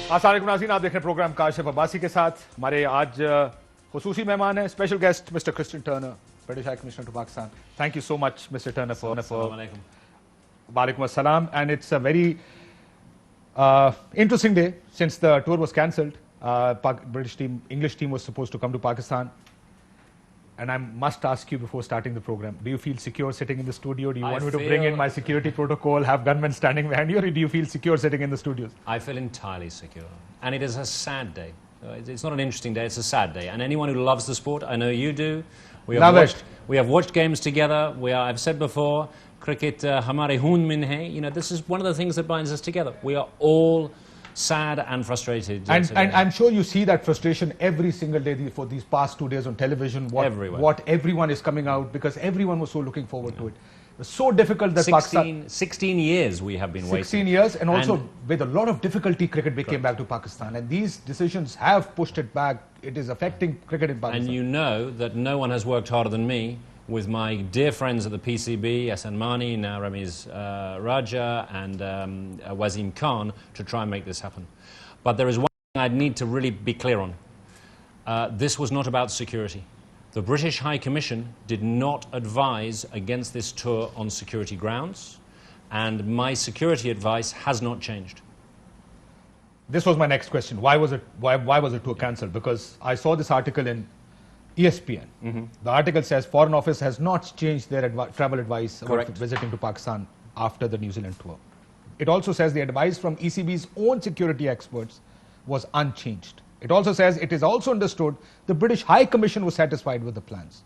अस्सलाम नाज़रीन, आप देख रहे हैं प्रोग्राम काशिफ अब्बासी के साथ। हमारे आज खुसूसी मेहमान हैं, special guest mister Christian Turner, British high commissioner to Pakistan. Thank you so much mister Turner for वालेकुम अस्सलाम। And it's a very interesting day since the tour was cancelled. English team was supposed to come to Pakistan. And I must ask you before starting the program, do you feel secure sitting in the studio? Do you want me to bring in my security protocol, have gunmen standing behind you, or do you feel secure sitting in the studios? I feel entirely secure. And it is a sad day. It's not an interesting day, it's a sad day. And anyone who loves the sport, I know you do. We have watched games together. I've said before, cricket, hamare hoon mein hai. You know, this is one of the things that binds us together. We are all sad and frustrated. And I'm sure you see that frustration every single day for these past 2 days on television. What everyone is coming out, because everyone was so looking forward to it. It was so difficult that 16 years we have been waiting. 16 years, and also with a lot of difficulty cricket came back to Pakistan. And these decisions have pushed it back. It is affecting cricket in Pakistan. And you know that no one has worked harder than me with my dear friends at the PCB, Ahsan Mani, now Ramiz Raja and Wasim Khan, to try and make this happen. But there is one thing I need to really be clear on. This was not about security. The British High Commission did not advise against this tour on security grounds, and my security advice has not changed. This was my next question. Why was the tour cancelled? Because I saw this article in ESPN. The article says Foreign Office has not changed their travel advice about visiting to Pakistan after the New Zealand tour. It also says the advice from ECB's own security experts was unchanged. It also says it is also understood the British High Commission was satisfied with the plans.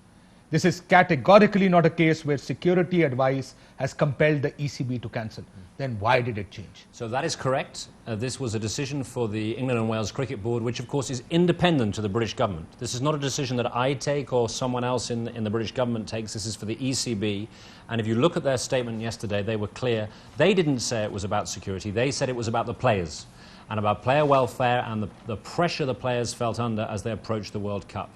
This is categorically not a case where security advice has compelled the ECB to cancel. Then why did it change? So that is correct. This was a decision for the England and Wales Cricket Board, which of course is independent to the British government. This is not a decision that I take or someone else in the British government takes. This is for the ECB. And if you look at their statement yesterday, they were clear. They didn't say it was about security. They said it was about the players and about player welfare and the pressure the players felt under as they approached the World Cup.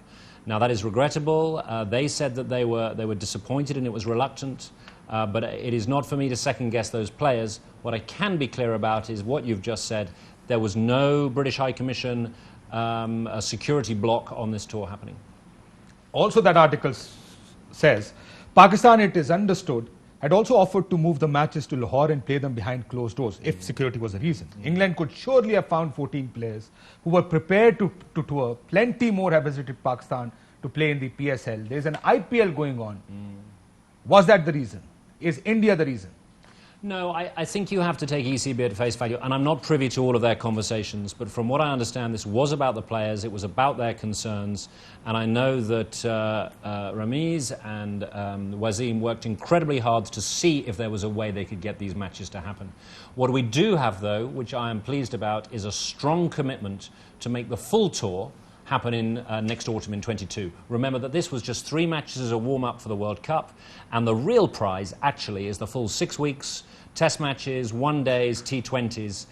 Now that is regrettable. They said that they were disappointed and it was reluctant, but it is not for me to second guess those players. What I can be clear about is what you've just said. There was no British High Commission a security block on this tour happening. Also that article says, Pakistan, it is understood, had also offered to move the matches to Lahore and play them behind closed doors, if security was a reason. England could surely have found 14 players who were prepared to tour. Plenty more have visited Pakistan to play in the PSL. There's an IPL going on. Was that the reason? Is India the reason? No, I think you have to take ECB at face value, and I'm not privy to all of their conversations, but from what I understand, this was about the players, it was about their concerns, and I know that Ramiz and Wasim worked incredibly hard to see if there was a way they could get these matches to happen. What we do have, though, which I am pleased about, is a strong commitment to make the full tour happen in next autumn in 22. Remember that this was just 3 matches as a warm-up for the World Cup, and the real prize actually is the full 6 weeks, test matches, one-days, T20s,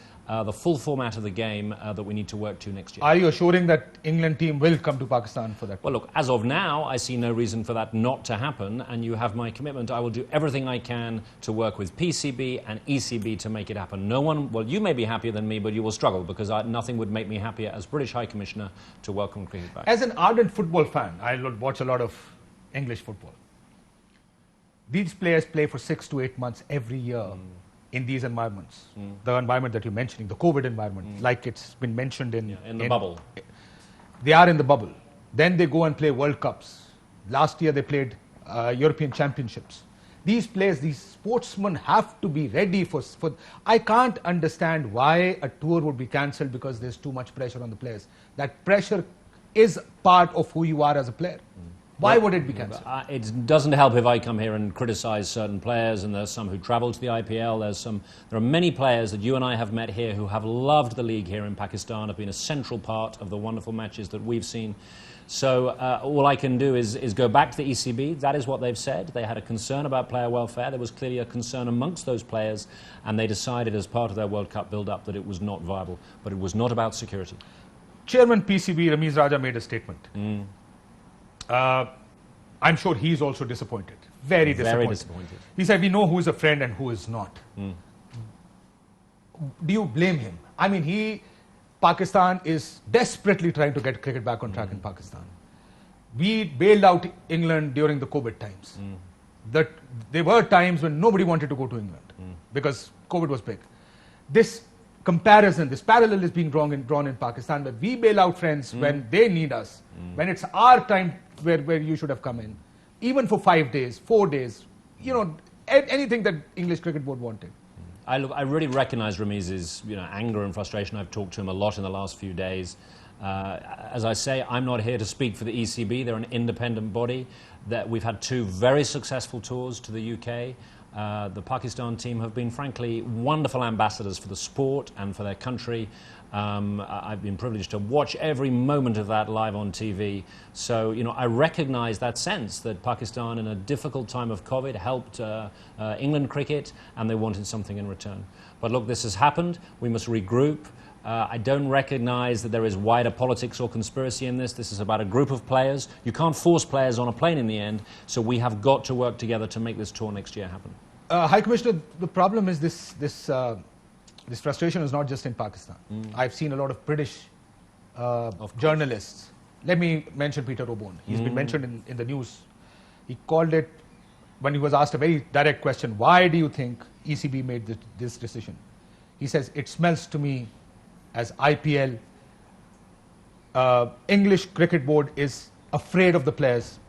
the full format of the game that we need to work to next year. Are you assuring that England team will come to Pakistan for that? Well, look, as of now, I see no reason for that not to happen, and you have my commitment. I will do everything I can to work with PCB and ECB to make it happen. No one, well, you may be happier than me, but you will struggle, because nothing would make me happier as British High Commissioner to welcome cricket back. As an ardent football fan, I watch a lot of English football. These players play for 6 to 8 months every year. In these environments, the environment that you're mentioning, the COVID environment, like it's been mentioned in the bubble. They are in the bubble. Then they go and play World Cups. Last year they played European Championships. These players, these sportsmen have to be ready for. I can't understand why a tour would be cancelled because there's too much pressure on the players. That pressure is part of who you are as a player. Why would it be cancelled? It doesn't help if I come here and criticise certain players, and there's some who travel to the IPL. There are many players that you and I have met here who have loved the league here in Pakistan, have been a central part of the wonderful matches that we've seen. So all I can do is go back to the ECB. That is what they've said. They had a concern about player welfare. There was clearly a concern amongst those players, and they decided as part of their World Cup build-up that it was not viable. But it was not about security. Chairman PCB, Ramiz Raja, made a statement. I'm sure he's also disappointed. Very disappointed. He said, we know who is a friend and who is not. Do you blame him? I mean, Pakistan is desperately trying to get cricket back on track in Pakistan. We bailed out England during the COVID times. That there were times when nobody wanted to go to England because COVID was big. This comparison, this parallel is being drawn in Pakistan, where we bail out friends when they need us, when it's our time where you should have come in, even for 5 days, 4 days, anything that English Cricket Board wanted. I really recognise Ramiz's anger and frustration. I've talked to him a lot in the last few days. As I say, I'm not here to speak for the ECB. They're an independent body. That we've had 2 very successful tours to the UK. The Pakistan team have been, frankly, wonderful ambassadors for the sport and for their country. I've been privileged to watch every moment of that live on TV. So, I recognise that sense that Pakistan, in a difficult time of COVID, helped England cricket, and they wanted something in return. But look, this has happened. We must regroup. I don't recognise that there is wider politics or conspiracy in this. This is about a group of players. You can't force players on a plane in the end, so we have got to work together to make this tour next year happen. High Commissioner, the problem is this frustration is not just in Pakistan. I've seen a lot of British journalists. Let me mention Peter O'Bone. He's been mentioned in the news. He called it, when he was asked a very direct question, why do you think ECB made this decision? He says, it smells to me as IPL. English Cricket Board is afraid of the players.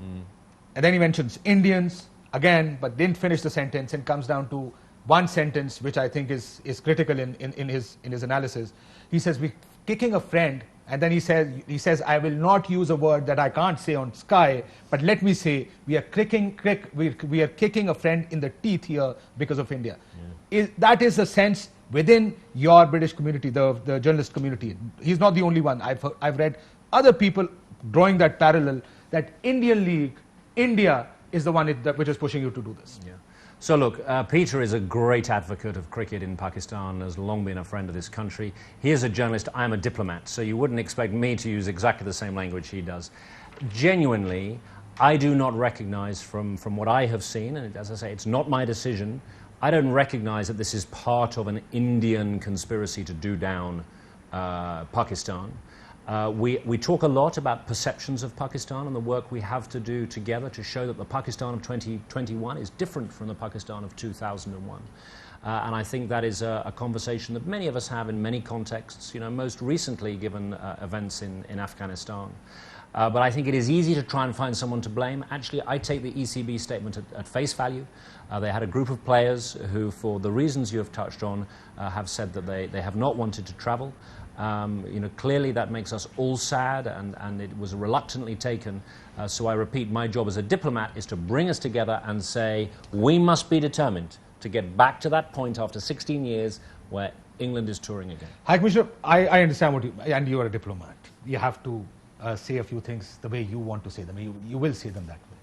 And then he mentions Indians again, but didn't finish the sentence, and comes down to one sentence which I think is critical in his analysis. He says, we're kicking a friend, and then he says, I will not use a word that I can't say on Sky, but let me say, we are kicking a friend in the teeth here because of India. That is the sense within your British community, the journalist community. He's not the only one. I've read other people drawing that parallel, that Indian League, India, is the one which is pushing you to do this. Yeah. So look, Peter is a great advocate of cricket in Pakistan, has long been a friend of this country. He is a journalist, I'm a diplomat, so you wouldn't expect me to use exactly the same language he does. Genuinely, I do not recognise from what I have seen, and as I say, it's not my decision, I don't recognise that this is part of an Indian conspiracy to do down Pakistan. We talk a lot about perceptions of Pakistan and the work we have to do together to show that the Pakistan of 2021 is different from the Pakistan of 2001. And I think that is a conversation that many of us have in many contexts, most recently given events in Afghanistan. But I think it is easy to try and find someone to blame. Actually, I take the ECB statement at face value. They had a group of players who, for the reasons you have touched on, have said that they have not wanted to travel. Clearly that makes us all sad, and it was reluctantly taken. So I repeat, my job as a diplomat is to bring us together and say, we must be determined to get back to that point after 16 years where England is touring again. High Commissioner, I understand and you are a diplomat. You have to say a few things the way you want to say them. You will say them that way.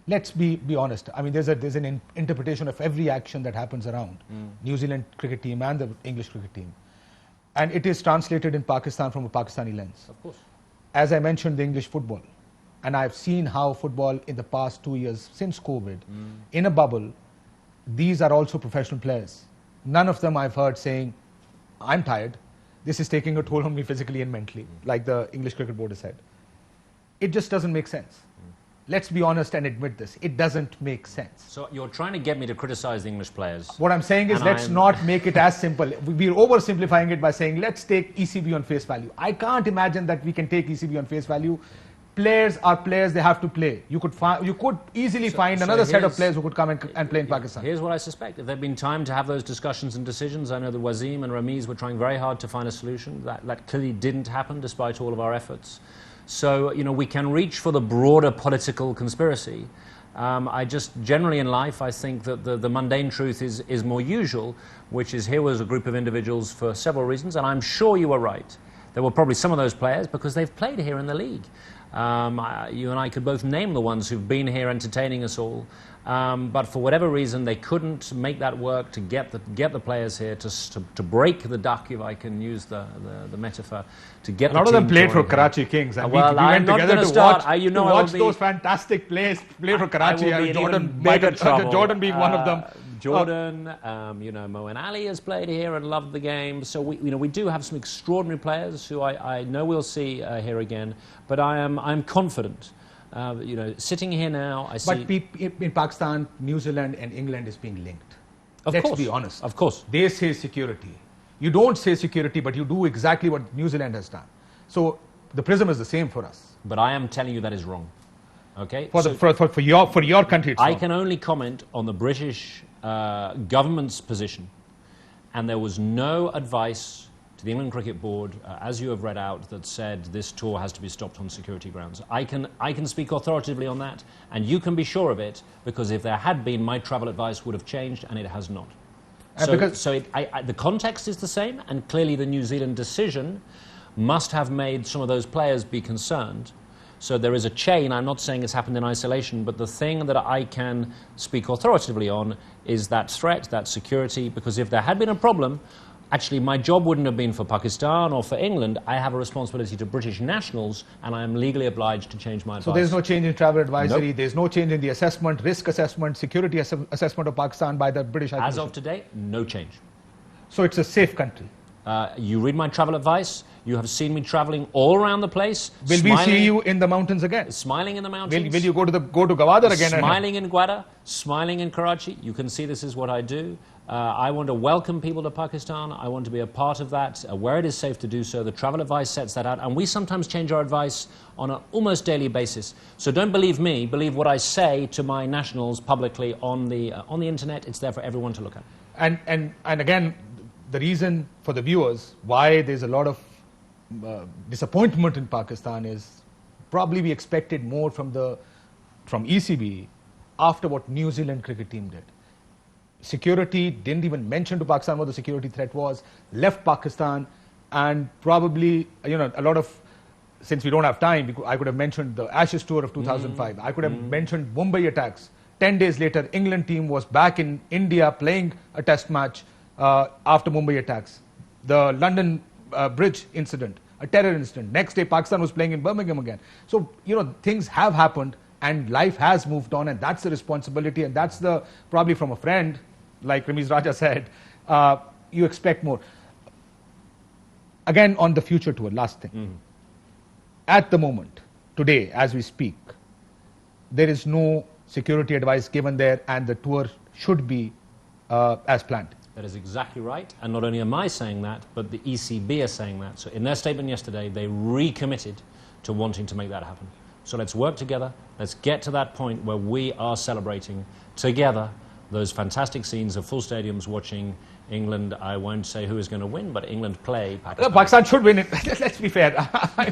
Let's be honest. I mean, there's an interpretation of every action that happens around New Zealand cricket team and the English cricket team. And it is translated in Pakistan from a Pakistani lens. Of course. As I mentioned, the English football. And I've seen how football in the past 2 years, since COVID, in a bubble, these are also professional players. None of them I've heard saying, I'm tired. This is taking a toll on me physically and mentally, like the English Cricket Board has said. It just doesn't make sense. Let's be honest and admit this. It doesn't make sense. So you're trying to get me to criticize the English players. What I'm saying is, let's not make it as simple. We're oversimplifying it by saying, let's take ECB on face value. I can't imagine that we can take ECB on face value. Players are players, they have to play. You could easily find another set of players who could come and play in Pakistan. Here's what I suspect. If there'd been time to have those discussions and decisions, I know that Wasim and Ramiz were trying very hard to find a solution. That clearly didn't happen despite all of our efforts. So, we can reach for the broader political conspiracy. I just, generally in life, I think that the mundane truth is more usual, which is here was a group of individuals for several reasons, and I'm sure you were right. There were probably some of those players because they've played here in the league. You and I could both name the ones who've been here entertaining us all, but for whatever reason they couldn't make that work to get the players here to break the duck, if I can use the metaphor, to get a lot of them played for Karachi Kings, and we went together to watch those fantastic players play for Karachi. Jordan being one of them. Jordan, Moeen Ali has played here and loved the game. So we do have some extraordinary players who I know we'll see here again. But I'm confident. Sitting here now, I see. But in Pakistan, New Zealand and England is being linked. Let's be honest. Of course. They say security. You don't say security, but you do exactly what New Zealand has done. So the prism is the same for us. But I am telling you that is wrong. Okay? For your country, it's I wrong. can only comment on the British government's position, and there was no advice to the England Cricket Board, as you have read out, that said this tour has to be stopped on security grounds. I can speak authoritatively on that, and you can be sure of it, because if there had been, my travel advice would have changed, and it has not. The context is the same, and clearly the New Zealand decision must have made some of those players be concerned. So there is a chain. I'm not saying it's happened in isolation, but the thing that I can speak authoritatively on is that threat, that security, because if there had been a problem, actually my job wouldn't have been for Pakistan or for England. I have a responsibility to British nationals, and I am legally obliged to change my advice. So there's no change in travel advisory, Nope. There's no change in the assessment, risk assessment, security assessment of Pakistan by the British High As Commission. of today, no change. So it's a safe country. You read my travel advice. You have seen me traveling all around the place. Will we see you in the mountains again? Smiling in the mountains. Will you go to Gwadar again? Smiling in Gwadar, smiling in Karachi. You can see this is what I do. I want to welcome people to Pakistan. I want to be a part of that, where it is safe to do so. The travel advice sets that out. And we sometimes change our advice on an almost daily basis. So don't believe me. Believe what I say to my nationals publicly on the internet. It's there for everyone to look at. And again, the reason for the viewers why there's a lot of disappointment in Pakistan is probably we expected more from ECB after what New Zealand cricket team did. Security didn't even mention to Pakistan what the security threat was, left Pakistan, and probably, a lot of, since we don't have time, I could have mentioned the Ashes tour of 2005. I could have mentioned Mumbai attacks. 10 days later, England team was back in India playing a test match after Mumbai attacks. The London Bridge incident, a terror incident. Next day, Pakistan was playing in Birmingham again. So, things have happened and life has moved on, and that's the responsibility, and that's probably from a friend, like Ramiz Raja said, you expect more. Again, on the future tour, last thing. At the moment, today, as we speak, there is no security advice given there, and the tour should be as planned. That is exactly right. And not only am I saying that, but the ECB are saying that. So in their statement yesterday, they recommitted to wanting to make that happen. So let's work together. Let's get to that point where we are celebrating together those fantastic scenes of full stadiums watching England. I won't say who is going to win, but England play Pakistan. Pakistan should win it. Let's be fair.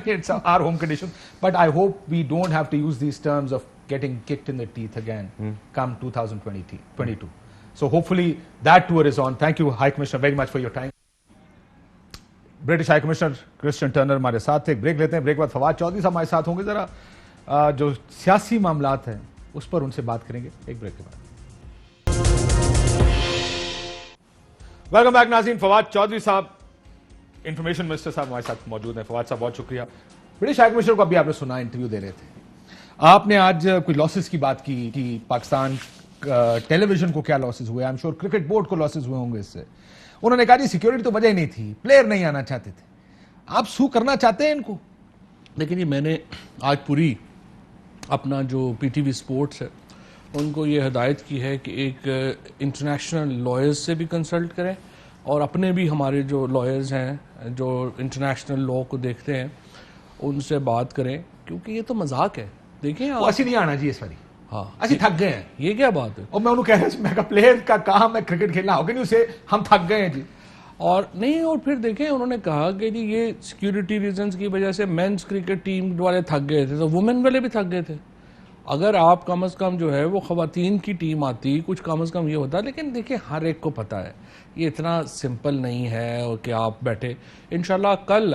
It's our home condition. But I hope we don't have to use these terms of getting kicked in the teeth again come 2022. So hopefully that tour is on. Thank you, High Commissioner, very much for your time. British high commissioner Christian Turner हमारे साथ थे. Break लेते हैं. Break बाद फवाद चौधरी साहब हमारे साथ होंगे. जरा जो सियासी मामलात हैं उस पर उनसे बात करेंगे एक ब्रेक के बाद. वेलकम बैक नाज़रीन. फवाद चौधरी साहब, इंफॉर्मेशन मिनिस्टर साहब हमारे साथ मौजूद हैं. फवाद साहब बहुत शुक्रिया. ब्रिटिश हाई कमिश्नर को अभी आपने सुना, इंटरव्यू दे रहे थे. आपने आज कोई लॉसेस की बात की कि पाकिस्तान टेलीविजन को क्या लॉसेस हुए. I am sure cricket board को लॉसेस हुए होंगे इससे. उन्होंने कहा जी सिक्योरिटी तो वजह ही नहीं थी, प्लेयर नहीं आना चाहते थे. आप सू करना चाहते हैं इनको? देखिए जी, मैंने आज पूरी अपना जो पीटीवी स्पोर्ट्स है उनको ये हिदायत की है कि एक इंटरनेशनल लॉयर्स से भी कंसल्ट करें और अपने भी हमारे जो लॉयर्स हैं जो इंटरनेशनल लॉ को देखते हैं उनसे बात करें, क्योंकि ये तो मजाक है. देखिए असि नहीं आना जी इस बारी. हाँ, असि थक गए हैं. ये क्या बात है? और मैं उन्होंने कह रहा मैं प्लेयर का काम है क्रिकेट खेलना, होगा नहीं उसे, हम थक गए हैं जी. और नहीं, और फिर देखें उन्होंने कहा कि जी ये सिक्योरिटी रीजंस की वजह से मेंस क्रिकेट टीम वाले थक गए थे, तो वुमेन वाले भी थक गए थे. अगर आप कम अज़ कम जो है वो ख़वातीन की टीम आती, कुछ कम अज़ कम ये होता. लेकिन देखिए हर एक को पता है ये इतना सिंपल नहीं है और कि आप बैठे. इंशाल्लाह कल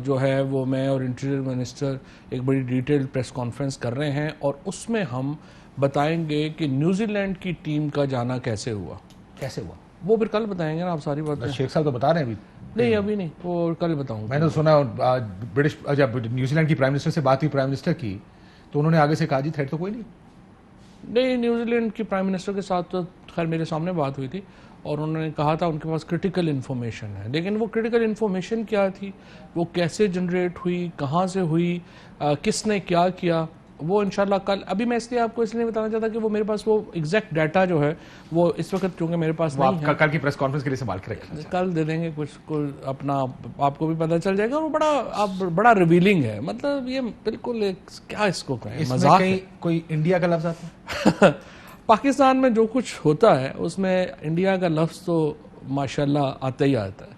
जो है वो मैं और इंटीरियर मिनिस्टर एक बड़ी डिटेल प्रेस कॉन्फ्रेंस कर रहे हैं और उसमें हम बताएंगे कि न्यूजीलैंड की टीम का जाना कैसे हुआ. कैसे हुआ वो फिर कल बताएंगे ना. आप सारी बात शेख साहब तो बता रहे हैं अभी. नहीं अभी नहीं, वो कल बताऊंगा. मैंने तो सुना ब्रिटिश जब न्यूजीलैंड की प्राइम मिनिस्टर से बात हुई, प्राइम मिनिस्टर की, तो उन्होंने आगे से कहा जी थ्रेट तो कोई नहीं. नहीं, न्यूजीलैंड की प्राइम मिनिस्टर के साथ तो खैर मेरे सामने बात हुई थी और उन्होंने कहा था उनके पास क्रिटिकल इन्फॉर्मेशन है, लेकिन वो क्रिटिकल इन्फॉर्मेशन क्या थी, वो कैसे जनरेट हुई, कहाँ से हुई, किसने क्या किया, वो इंशाल्लाह कल, अभी मैं इसलिए आपको इसलिए बताना चाहता कि वो मेरे पास वो एग्जैक्ट डाटा जो है वो इस वक्त चूँकि मेरे पास नहीं है, कल की प्रेस कॉन्फ्रेंस के लिए संभाल के रखना। कल दे देंगे कुछ अपना, आपको भी पता चल जाएगा। और बड़ा रिवीलिंग है, मतलब ये बिल्कुल एक क्या इसको कहें, मजाक है। कोई इंडिया का लफ्ज आता है? पाकिस्तान में जो कुछ होता है उसमें इंडिया का लफ्ज़ तो माशाल्लाह आता ही आता है,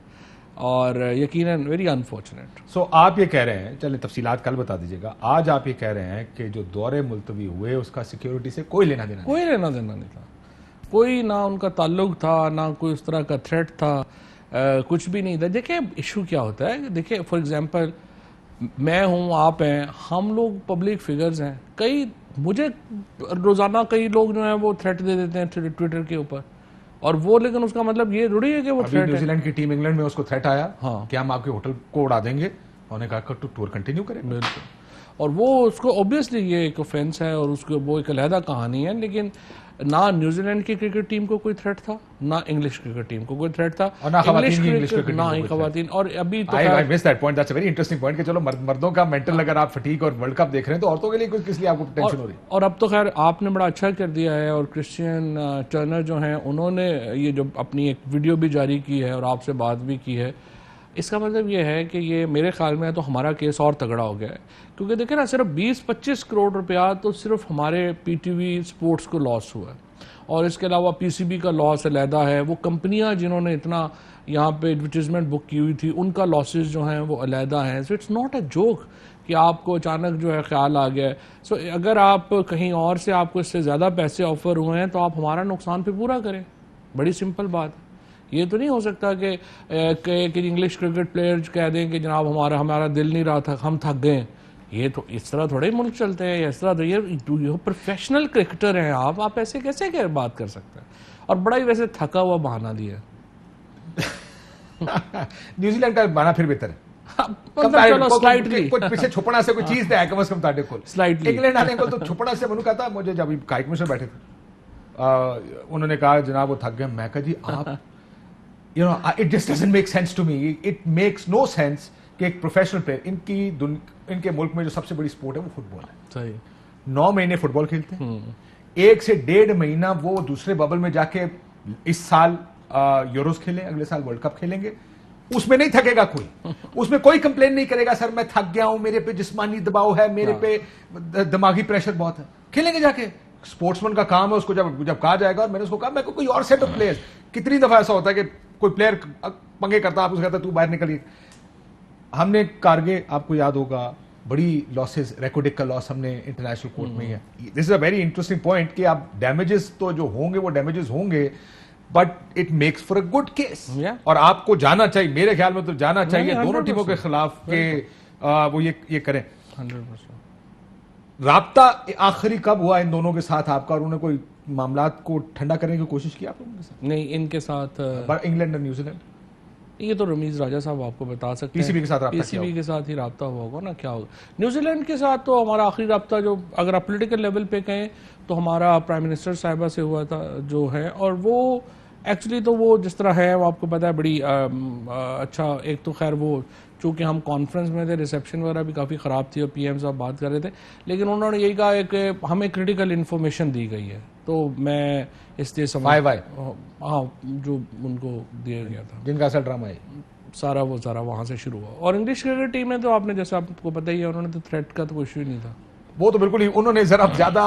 और यकीनन वेरी अनफॉर्चुनेट। सो आप ये कह रहे हैं, चलिए तफसीलात कल बता दीजिएगा, आज आप ये कह रहे हैं कि जो दौरे मुलतवी हुए उसका सिक्योरिटी से कोई लेना देना कोई लेना देना नहीं था, कोई ना उनका ताल्लुक था, ना कोई उस तरह का थ्रेट था, कुछ भी नहीं था। देखिए इशू क्या होता है, देखिए फॉर एग्जांपल मैं हूँ, आप हैं, हम लोग पब्लिक फिगर्स हैं, कई मुझे रोज़ाना कई लोग जो हैं वो थ्रेट दे देते हैं ट्विटर के ऊपर, और वो लेकिन उसका मतलब ये थोड़ी है कि वो अभी थ्रेट है। न्यूजीलैंड की टीम इंग्लैंड में उसको थ्रेट आया हाँ। कि हम आपके होटल को उड़ा देंगे, उन्होंने कहा कि टूर कंटिन्यू करें। बिल्कुल, और वो उसको ऑब्वियसली ये एक ऑफेंस है और उसको वो एक अलहदा कहानी है, लेकिन ना न्यूजीलैंड की क्रिकेट टीम को कोई थ्रेट था, ना इंग्लिश क्रिकेट टीम को कोई थ्रेट था, और ना खवातीन की इंग्लिश क्रिकेट ना टीम ही को कोई खवातीन। और अभी तो I miss that point, that's a very interesting point कि चलो मर्दों का मेंटल अगर आप फटीक और वर्ल्ड कप देख रहे हैं तो औरतों के लिए किस लिए आपको टेंशन हो रही है? और अब तो खैर आपने बड़ा अच्छा कर दिया है, और क्रिश्चियन टर्नर जो हैं उन्होंने ये जो अपनी एक वीडियो भी जारी की है और आपसे बात भी की है, इसका मतलब ये है कि ये मेरे ख्याल में तो हमारा केस और तगड़ा हो गया है, क्योंकि देखें ना सिर्फ 20-25 करोड़ रुपया तो सिर्फ हमारे पीटीवी स्पोर्ट्स को लॉस हुआ है, और इसके अलावा पीसीबी का लॉस अलहदा है, वो कंपनियां जिन्होंने इतना यहाँ पे एडवर्टीजमेंट बुक की हुई थी उनका लॉसेस जो हैं वो अलहदा हैं। So it's not a joke कि आपको अचानक जो है ख्याल आ गया है। सो अगर आप कहीं और से आपको इससे ज़्यादा पैसे ऑफर हुए हैं तो आप हमारा नुकसान पे पूरा करें, बड़ी सिंपल बात है। ये तो नहीं हो सकता कि इंग्लिश क्रिकेट प्लेयर्स कह दें कि जनाब हमारा दिल नहीं रहा था, हम थक गए। ये तो इस तरह थोड़े मुल्क चलते हैं, इस तरह तो ये प्रोफेशनल क्रिकेटर हैं आप ऐसे कैसे क्या बात कर सकते हैं? और बड़ा ही वैसे थका हुआ बहाना दिया। न्यूजीलैंड का बहाना फिर बेहतर है, चलो स्लाइटली कुछ पीछे छुपना से कोई चीज है कम से कम ताड़े को Slightly. इंग्लैंड आने को तो छुपना से मनु कहता मुझे जब काई कमिश्नर बैठे थे उन्होंने कहा जनाब वो थक गए, मैं कहा जी आप you know it just doesn't make sense to me, it makes no sense कि एक प्रोफेशनल प्लेयर इनके मुल्क में जो सबसे बड़ी स्पोर्ट है वो फुटबॉल है, सही 9 महीने फुटबॉल खेलते हैं, 1 से 1.5 महीना वो दूसरे बबल में जाके इस साल यूरोस खेलें, अगले साल वर्ल्ड कप खेलेंगे, उसमें नहीं थकेगा कोई, उसमें कोई कंप्लेन नहीं करेगा सर मैं थक गया हूं, मेरे पे जिस्मानी दबाव है, मेरे पे दिमागी प्रेशर बहुत है, खेलेंगे जाके। स्पोर्ट्समैन का काम है, उसको जब कहा जाएगा, और मैंने उसको कहा मैं कोई और सेट ऑफ प्लेयर्स, कितनी दफा ऐसा होता है कि कोई प्लेयर पंगे करता, आप उसको कहता तू बाहर निकलिए। हमने कारगे, आपको याद होगा, बड़ी लॉसेस, रेकोडिक का लॉस हमने इंटरनेशनल कोर्ट में है। This is a very interesting point कि आप डैमेजेस तो जो होंगे वो डैमेजेस होंगे, but it makes for a good case, और आपको जाना चाहिए, मेरे ख्याल में तो जाना चाहिए दोनों टीमों के खिलाफ के वो ये करें। 100% राब्ता आखिरी कब हुआ इन दोनों के साथ आपका, और उन्होंने कोई मामलात को ठंडा करने की कोशिश की आप लोगों के साथ? नहीं, इनके साथ इंग्लैंड और न्यूजीलैंड, ये तो रमीज राजा साहब आपको बता सकते हैं। पीसीबी के साथ राब्ता पीसीबी के साथ ही राब्ता हुआ होगा ना, क्या होगा। न्यूजीलैंड के साथ तो हमारा आखिरी राब्ता जो अगर आप पॉलिटिकल लेवल पे कहें तो हमारा प्राइम मिनिस्टर साहिबा से हुआ था जो है, और वो एक्चुअली तो वो जिस तरह है वो आपको पता है बड़ी अच्छा, एक तो खैर वो चूँकि हम कॉन्फ्रेंस में थे, रिसेप्शन वगैरह भी काफ़ी ख़राब थी और पीएम साहब बात कर रहे थे, लेकिन उन्होंने यही कहा है कि हमें क्रिटिकल इन्फॉर्मेशन दी गई है, तो मैं इसलिए समझ हाँ जो उनको दिया गया था, जिनका असल ड्रामा है सारा वहाँ से शुरू हुआ। और इंग्लिश क्रिकेट टीम में तो आपने जैसे आपको पता ही है, उन्होंने तो थ्रेट का तो कोई इशू ही नहीं था, वो तो बिल्कुल ही उन्होंने जरा ज्यादा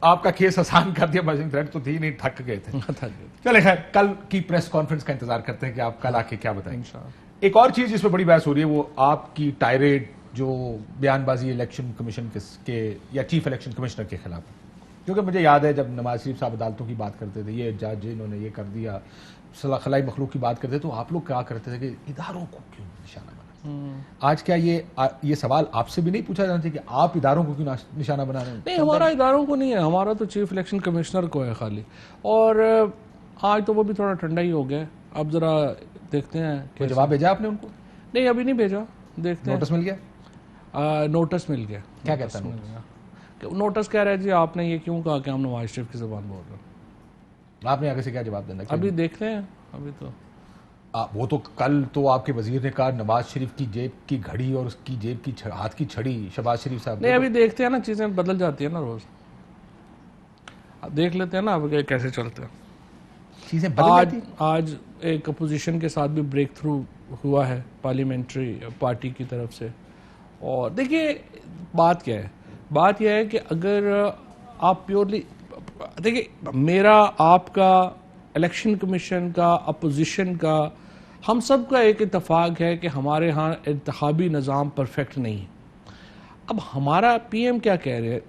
आपका केस आसान कर दिया, बस थ्रेट तो थी नहीं, थक गए थे। चले खैर कल की प्रेस कॉन्फ्रेंस का इंतजार करते हैं कि आप कल आके क्या बताएं। एक और चीज जिसमें बड़ी बहस हो रही है वो आपकी टायरेड जो बयानबाजी इलेक्शन कमीशन के या चीफ इलेक्शन कमिश्नर के खिलाफ, क्योंकि मुझे याद है जब नवाज शरीफ साहब अदालतों की बात करते थे, ये जज इन्होंने ये कर दिया, खलाई मखलूक की बात करते, तो आप लोग क्या करते थे कि इदारों को क्यों निशाना बना। आज क्या ये सवाल आपसे भी नहीं पूछा जाना चाहिए कि आप इदारों को क्यों निशाना बना रहे हैं? नहीं, हमारा इदारों को नहीं है, हमारा तो चीफ इलेक्शन कमिश्नर को है खाली। और आज तो वो भी थोड़ा ठंडा ही हो गया, अब जरा देखते हैं। कोई जवाब भेजा आपने उनको? नहीं, अभी नहीं भेजा, देखते हैं। नोटिस मिल गया? नोटिस मिल गया। क्या कहता है नोटिस कह रहा है जी आपने ये क्यों कहा कि हम नवाज शरीफ की जुबान बोल रहे हैं। आपने आगे से क्या जवाब देना? अभी देखते हैं, अभी तो वो तो कल तो आपके वजीर ने कहा नवाज शरीफ की जेब की घड़ी और उसकी जेब की हाथ की छड़ी शहबाज शरीफ साहब नहीं, अभी देखते हैं ना, चीजें बदल जाती है ना रोज। अब देख लेते हैं ना अब कैसे चलते हैं। चीजें बदल आज जाती आज एक अपोजिशन के साथ भी ब्रेक थ्रू हुआ है पार्लियामेंट्री पार्टी की तरफ से। और देखिए बात क्या है, बात यह है कि अगर आप प्योरली देखिए, मेरा आपका इलेक्शन कमीशन का अपोजिशन का हम सब का एक इत्तेफाक है कि हमारे यहाँ इंतखाबी निज़ाम परफेक्ट नहीं है। अब हमारा पीएम क्या कह रहे हैं,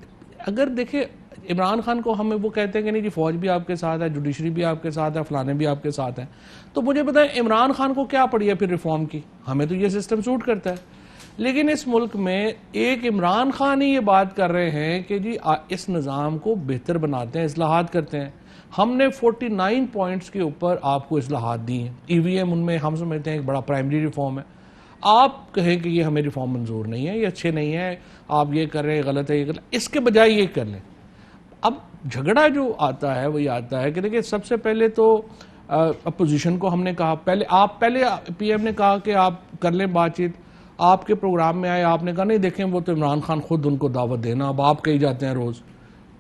अगर देखे इमरान खान को हमें वो कहते हैं कि नहीं जी फौज भी आपके साथ है, जुडिशरी भी आपके साथ है, फलाने भी आपके साथ हैं, तो मुझे बताएं इमरान खान को क्या पड़ी है फिर रिफॉर्म की? हमें तो ये सिस्टम सूट करता है। लेकिन इस मुल्क में एक इमरान खान ही ये बात कर रहे हैं कि जी इस निज़ाम को बेहतर बनाते हैं, इस्लाहात करते हैं। हमने 49 पॉइंट्स के ऊपर आपको इस्लाहात दी हैं। ईवीएम उनमें हम समझते हैं एक बड़ा प्राइमरी रिफॉर्म है। आप कहें कि ये हमें रिफॉर्म मंजूर नहीं है, ये अच्छे नहीं है, आप ये कर रहे हैं गलत है, ये गलत, इसके बजाय ये कर लें। अब झगड़ा जो आता है वही आता है कि देखिए सबसे पहले तो अपोजिशन को हमने कहा, पहले पीएम ने कहा कि आप कर लें बातचीत, आपके प्रोग्राम में आए, आपने कहा नहीं देखें वो तो इमरान खान खुद उनको दावत देना, अब आप कही जाते हैं रोज़।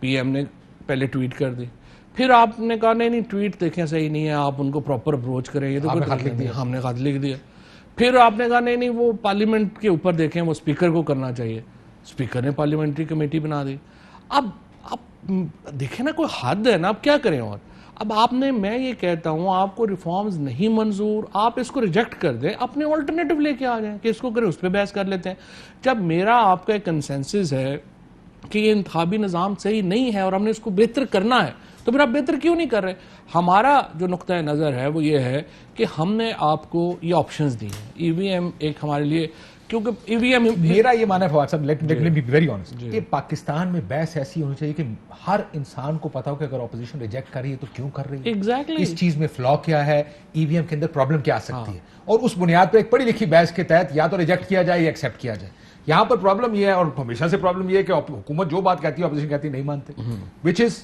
पीएम ने पहले ट्वीट कर दी, फिर आपने कहा नहीं ट्वीट देखें सही नहीं है, आप उनको प्रॉपर अप्रोच करें, ये तो हमने खत लिख दिया। फिर आपने कहा नहीं वो पार्लियामेंट के ऊपर देखें, वो स्पीकर को करना चाहिए, स्पीकर ने पार्लियामेंट्री कमेटी बना दी। अब देखें ना, कोई हद है ना, अब क्या करें? और अब आपने, मैं ये कहता हूँ आपको रिफॉर्म्स नहीं मंजूर, आप इसको रिजेक्ट कर दें, अपने ऑल्टरनेटिव लेके आ जाएं कि इसको करें, उस पर बहस कर लेते हैं। जब मेरा आपका एक कंसेंसस है कि ये इंतखाबी निज़ाम सही नहीं है और हमने इसको बेहतर करना है, तो फिर आप बेहतर क्यों नहीं कर रहे? हमारा जो नुक्ता नज़र है वो ये है कि हमने आपको ये ऑप्शंस दी हैं। ईवीएम एक हमारे लिए, क्योंकि ईवीएम, मेरा ये मानना है फवाद साहब, let me be very honest, कि पाकिस्तान में बहस ऐसी होनी चाहिए कि हर इंसान को पता हो कि अगर ऑपोजिशन रिजेक्ट कर रही है तो क्यों कर रही है, एग्जैक्टली इस चीज में फ्लॉ क्या है, ईवीएम के अंदर प्रॉब्लम क्या आ सकती है, और उस बुनियाद पर एक पढ़ी लिखी बहस के तहत या तो रिजेक्ट किया जाए या एक्सेप्ट किया जाए। यहाँ पर प्रॉब्लम ये है, और हमेशा से प्रॉब्लम ये है कि हुकूमत जो बात कहती है ऑपोजिशन कहती है नहीं मानते, विच इज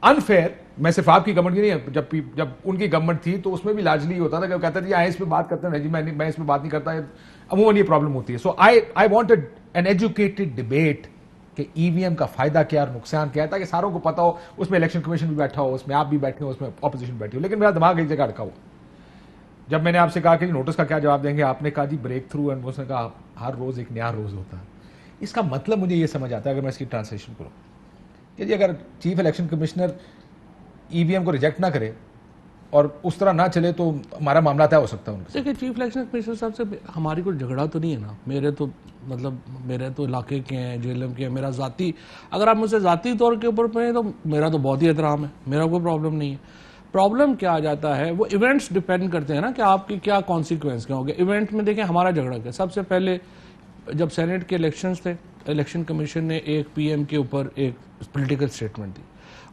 अनफेयर। मैं सिर्फ आपकी गवर्नमेंट की नहीं, जब उनकी गवर्नमेंट थी तो उसमें भी लार्जली होता था कि कहता था इस पे बात करते हैं जी, मैं इसमें बात नहीं करता, अमूमन ये प्रॉब्लम होती है। So I wanted an educated debate कि ईवीएम का फायदा क्या और नुकसान क्या है, ताकि सारों को पता हो, उसमें इलेक्शन कमीशन भी बैठा हो, उसमें आप भी बैठे हो, उसमें ऑपोजिशन बैठी हो। लेकिन मेरा दिमाग एक जगह अटका हुआ, जब मैंने आपसे कहा कि नोटिस का क्या जवाब देंगे, आपने कहा जी ब्रेक थ्रू, एंड उसने कहा हर रोज एक नया रोज होता है। इसका मतलब मुझे ये समझ आता है, अगर मैं इसकी ट्रांसलेशन करूँ, कि जी अगर चीफ इलेक्शन कमिश्नर ईवीएम को रिजेक्ट ना करे और उस तरह ना चले तो हमारा मामला तय हो सकता है उनसे। देखिए चीफ इलेक्शन कमिश्नर साहब से हमारी कोई झगड़ा तो नहीं है ना, मेरे तो इलाके के हैं, जेएलएम के हैं, मेरा ज़ाती, अगर आप मुझसे ज़ाती तौर के ऊपर पढ़ें तो मेरा तो बहुत ही एहतराम है, मेरा कोई प्रॉब्लम नहीं है। प्रॉब्लम क्या आ जाता है, वो इवेंट्स डिपेंड करते हैं ना कि आपकी क्या कॉन्सिक्वेंस क्या हो गया। इवेंट में देखें हमारा झगड़ा क्या, सबसे पहले जब सेनेट के इलेक्शंस थे, इलेक्शन कमीशन ने एक पीएम के ऊपर एक पॉलिटिकल स्टेटमेंट दी,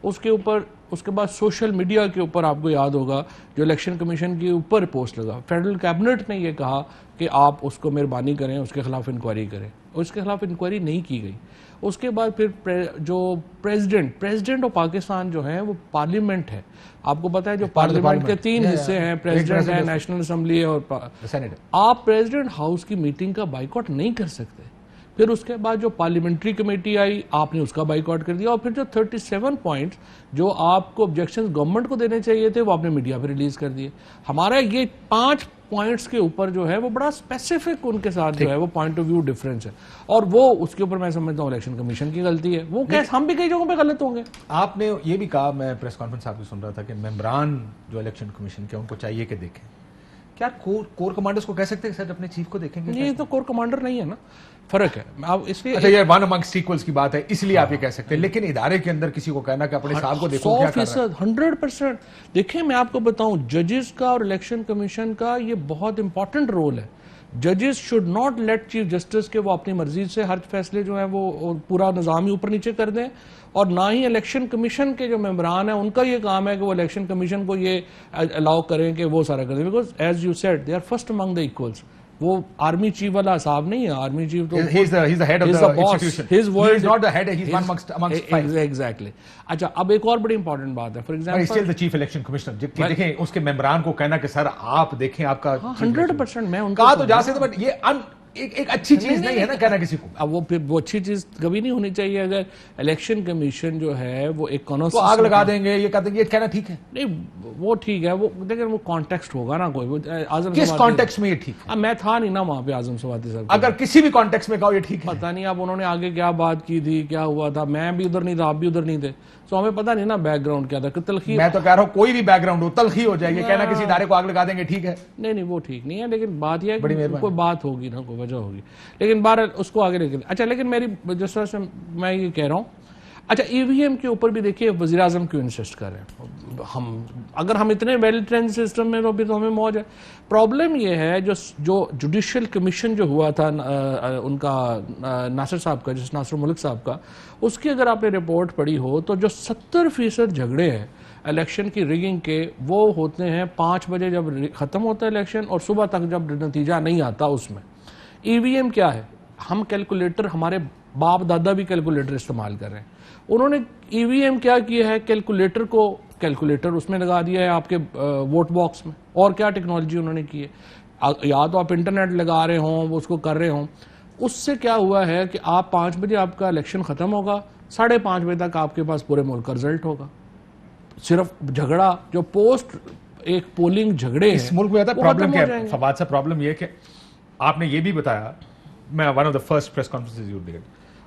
उसके बाद सोशल मीडिया के ऊपर आपको याद होगा जो इलेक्शन कमीशन के ऊपर पोस्ट लगा, फेडरल कैबिनेट ने ये कहा कि आप उसको मेहरबानी करें, उसके खिलाफ इंक्वायरी करें, उसके खिलाफ इंक्वायरी नहीं की गई। उसके बाद फिर जो प्रेसिडेंट ऑफ पाकिस्तान जो है वो पार्लियामेंट है, आपको पता है जो पार्लियामेंट के 3 हिस्से हैं, प्रेसिडेंट है, नेशनल असेंबली है और सेनेट। आप प्रेसिडेंट हाउस की मीटिंग का बाइकआउट नहीं कर सकते। फिर उसके बाद जो पार्लियामेंट्री कमेटी आई, आपने उसका बाइकआउट कर दिया, और फिर जो 37 पॉइंट्स जो आपको ऑब्जेक्शंस गवर्नमेंट को देने चाहिए थे वो आपने मीडिया पे रिलीज कर दिए। हमारा ये 5 पॉइंट्स के ऊपर जो है वो बड़ा स्पेसिफिक उनके साथ जो है वो पॉइंट ऑफ व्यू डिफरेंस है, और वो उसके ऊपर मैं समझता हूँ इलेक्शन कमीशन की गलती है। वो कैसे, हम भी कई जगहों पे गलत होंगे। आपने ये भी कहा, मैं प्रेस कॉन्फ्रेंस आपकी सुन रहा था, कि मेंबरान जो इलेक्शन कमीशन के उनको चाहिए कि देखें, क्या कोर कमांडर्स को कह सकते हैं सर अपने चीफ को देखेंगे? ये तो कोर कमांडर नहीं है ना, फर्क है। अब इसलिए अच्छा, ये वन अमंगस्ट इक्वल्स की बात है, इसलिए आप ये कह सकते हैं, लेकिन इदारे के अंदर किसी को कहना कि अपने साहब को देखो क्या कर रहा है। 100% देखिए, मैं आपको बताऊं, जजेस का और इलेक्शन कमीशन का ये बहुत इंपॉर्टेंट रोल है। जजेस should not let chief justice के वो अपनी मर्जी से हर फैसले जो है वो पूरा निज़ाम ही ऊपर नीचे कर दें, और ना ही इलेक्शन कमीशन के जो मेंबरान हैं उनका ये काम है कि वो इलेक्शन कमीशन को ये अलाउ करें कि वो सारा करें, because as you said they are first among the equals. वो आर्मी चीफ वाला साहब नहीं है, आर्मी चीफ तो He's the head of he's the boss. institution. His He word is not the head, he's one amongst five. Exactly. अच्छा, अब एक और बड़ी इंपॉर्टेंट बात है, for But he's still example the chief election commissioner. देखें उसके मेंबरान को कहना कि सर आप देखें आपका 100% मैं उनको कहा तो जा सकते, बट ये एक अच्छी चीज नहीं है ना कहना किसी को। अब वो फिर वो अच्छी चीज कभी नहीं होनी चाहिए। अगर इलेक्शन कमीशन जो है वो एक तो आग लगा देंगे, ये कहते हैं, ये कहना ठीक है नहीं, वो ठीक है, वो लेकिन वो कॉन्टेक्स्ट होगा ना कोई। वो आजम किस सवाती- कॉन्टेक्स्ट में ये ठीक है? अब मैं था नहीं ना वहां पे आजम सवाती साहब के। अगर किसी भी कॉन्टेक्स्ट में कहो ये ठीक है, पता नहीं अब उन्होंने आगे क्या बात की थी, क्या हुआ था, मैं भी उधर नहीं था, आप भी उधर नहीं थे, तो हमें पता नहीं ना बैकग्राउंड क्या था। कि तलखी मैं तो कह रहा हूं कोई भी बैकग्राउंड हो तलखी हो जाएगी, कहना किसी इदारे को आग लगा देंगे ठीक है। नहीं नहीं वो ठीक नहीं है, लेकिन बात यह है बड़ी कि मेहरबानी। कोई बात होगी ना, कोई वजह होगी, लेकिन बार उसको आगे लेके। अच्छा, लेकिन मेरी जिस तरह से मैं ये कह रहा हूँ, अच्छा ईवीएम के ऊपर भी देखिए वज़ीर आज़म क्यों इंसिस्ट कर रहे हैं। हम अगर हम इतने वेल ट्रेंड सिस्टम में, तो अभी तो हमें मौज है। प्रॉब्लम ये है जो जुडिशल कमीशन जो हुआ था उनका नासिर साहब का, जिस नासिर मुल्क साहब का, उसकी अगर आपने रिपोर्ट पढ़ी हो तो जो 70% झगड़े हैं इलेक्शन की रिगिंग के, वो होते हैं 5 बजे जब ख़त्म होता है इलेक्शन और सुबह तक जब नतीजा नहीं आता उसमें। ईवीएम क्या है, हम कैलकुलेटर, हमारे बाप दादा भी कैलकुलेटर इस्तेमाल कर रहे हैं। उन्होंने ईवीएम क्या किया है, कैलकुलेटर उसमें लगा दिया है आपके वोट बॉक्स में। और क्या टेक्नोलॉजी उन्होंने की है, या तो आप इंटरनेट लगा रहे हों, वो उसको कर रहे हों। उससे क्या हुआ है कि आप 5 बजे आपका इलेक्शन ख़त्म होगा, 5:30 बजे तक आपके पास पूरे मुल्क का रिजल्ट होगा। सिर्फ झगड़ा जो पोस्ट एक पोलिंग झगड़े हैं, इस मुल्क में आता वो प्रॉब्लम खत्म क्या हो है? जाएंगे। फवाद साहब, प्रॉब्लम ये है कि आपने ये भी बताया, मैं one of the first press conferences you did,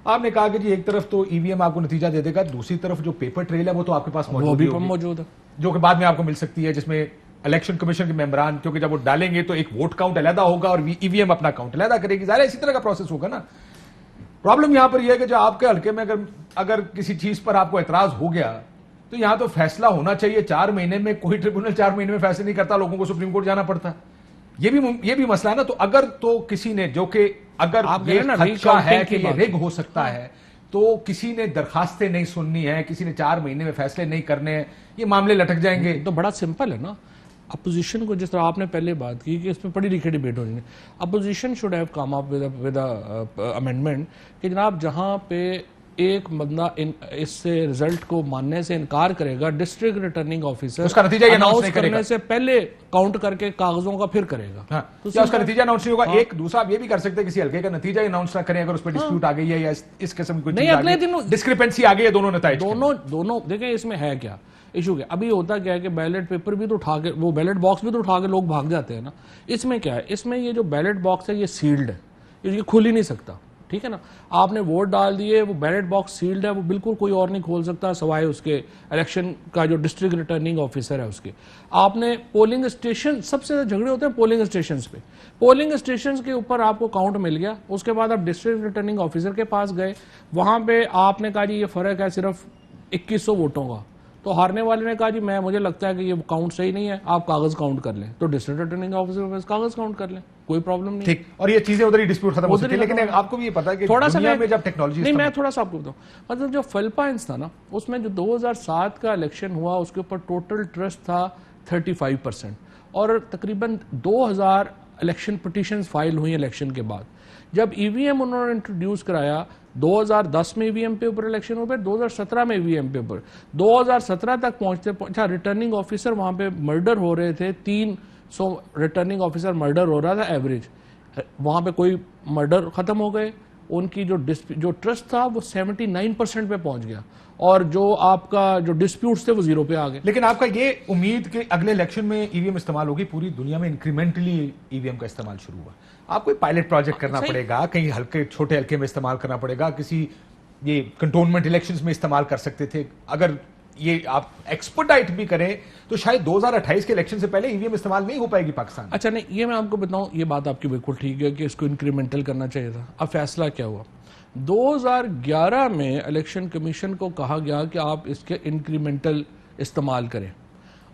आपने कहा कि जी एक तरफ तो ईवीएम आपको नतीजा दे देगा, दूसरी तरफ जो पेपर ट्रेल है वो तो आपके पास वो मौजूद भी होगी, मौजूद है। जो कि बाद में आपको मिल सकती है, जिसमें इलेक्शन कमीशन के मेंबरान, क्योंकि जब वो डालेंगे तो एक वोट काउंट अलहदा होगा और ईवीएम अपना काउंट अलहदा करेगी, ज़ाहिर है इसी तरह का प्रोसेस होगा ना। प्रॉब्लम यहां पर यह है कि जो आपके हल्के में अगर किसी चीज पर आपको एतराज हो गया तो यहां तो फैसला होना चाहिए 4 महीने में। कोई ट्रिब्यूनल 4 महीने में फैसले नहीं करता, लोगों को सुप्रीम कोर्ट जाना पड़ता। ये भी मसला है ना। तो अगर तो किसी ने, जो कि अगर आप ये कह रहे हैं ना, खदशा है recounting कि की ये बात। रिग हो सकता है, तो किसी ने दरखास्तें नहीं सुननी है, किसी ने 4 महीने में फैसले नहीं करने हैं, ये मामले लटक जाएंगे। तो बड़ा सिंपल है ना। अपोजिशन को, जिस तरह आपने पहले बात की कि इसमें पढ़ी लिखी डिबेट होनी है, opposition should have come up with amendment कि जनाब जहां पे एक बंदा इससे रिजल्ट को मानने से इनकार करेगा, डिस्ट्रिक्ट रिटर्निंग ऑफिसर उसका नतीजा ये announce announce नहीं करने करेगा। से पहले काउंट करके कागजों का फिर करेगा। हाँ, तो क्या उसका सिंपल- नतीजा अनाउंस नहीं होगा? एक दूसरा आप ये भी कर सकते हैं, किसी हल्के का नतीजा अनाउंस ना करें अगर उस पर डिस्प्यूट आ गई है या इस किस्म की कोई नहीं, चीज आ अगले गई, दिन डिस्क्रिपेंसी आ गई है दोनों नतीजे के। दोनों देखिए इसमें है क्या इशू। क्या अभी होता क्या है कि बैलेट पेपर भी तो उठा के, वो बैलेट बॉक्स भी तो उठा के लोग भाग जाते हैं ना। इसमें क्या है, इसमें ये जो बैलेट बॉक्स है ये सील्ड है, ये खुल ही नहीं सकता, ठीक है ना। आपने वोट डाल दिए, वो बैलेट बॉक्स सील्ड है, वो बिल्कुल कोई और नहीं खोल सकता सवाए उसके इलेक्शन का जो डिस्ट्रिक्ट रिटर्निंग ऑफिसर है उसके। आपने पोलिंग स्टेशन, सबसे ज्यादा झगड़े होते हैं पोलिंग स्टेशन पे। पोलिंग स्टेशन के ऊपर आपको काउंट मिल गया, उसके बाद आप डिस्ट्रिक्ट रिटर्निंग ऑफिसर के पास गए, वहां पे आपने कहा जी ये फर्क है सिर्फ 2100 वोटों का। तो हारने वाले ने कहा जी मुझे लगता है कि ये काउंट सही नहीं है, आप कागज काउंट कर लें। तो डिस्ट्रिक्ट रिटर्निंग ऑफिसर कागज काउंट कर लें, कोई प्रॉब्लम नहीं। ठीक, और ये चीजें उधर ही डिस्प्यूट खत्म हो उधर सकती है। ही लेकिन खत्म हो। आपको भी ये पता है कि थोड़ा सा दुनिया मैं- में जब टेक्नोलॉजी नहीं, मैं थोड़ा सा आपको बताऊं, मतलब जो फिलिपाइंस था ना, उसमें जो 2007 का इलेक्शन हुआ उसके ऊपर टोटल ट्रस्ट था 35% और तकरीबन 2000 इलेक्शन पिटीशंस फाइल हुई इलेक्शन के बाद। जब ईवीएम उन्होंने इंट्रोड्यूस कराया 2010 में ईवीएम पे ऊपर इलेक्शन हो गए, 2017 में ईवीएम पे ऊपर, 2017 तक पहुंचते रिटर्निंग ऑफिसर वहां पे मर्डर हो रहे थे, 300 रिटर्निंग ऑफिसर मर्डर हो रहा था एवरेज। वहां पे कोई मर्डर खत्म हो गए, उनकी जो ट्रस्ट था वो 79% पे पहुंच गया और जो आपका जो डिस्प्यूट्स थे वो 0 पे आ गए। लेकिन आपका ये उम्मीद कि अगले इलेक्शन में ईवीएम इस्तेमाल होगी, पूरी दुनिया में इंक्रीमेंटली ईवीएम का इस्तेमाल शुरू हुआ। आपको पायलट प्रोजेक्ट करना सही। पड़ेगा, कहीं हल्के छोटे हल्के में इस्तेमाल करना पड़ेगा, किसी ये कंटोनमेंट इलेक्शंस में इस्तेमाल कर सकते थे। अगर ये आप एक्सपर्टाइट भी करें तो शायद 2028 के इलेक्शन से पहले ईवीएम इस्तेमाल नहीं हो पाएगी पाकिस्तान। अच्छा नहीं, ये मैं आपको बताऊं, ये बात आपकी बिल्कुल ठीक है कि इसको इंक्रीमेंटल करना चाहिए था। अब फैसला क्या हुआ, 2011 में इलेक्शन कमीशन को कहा गया कि आप इसके इंक्रीमेंटल इस्तेमाल करें।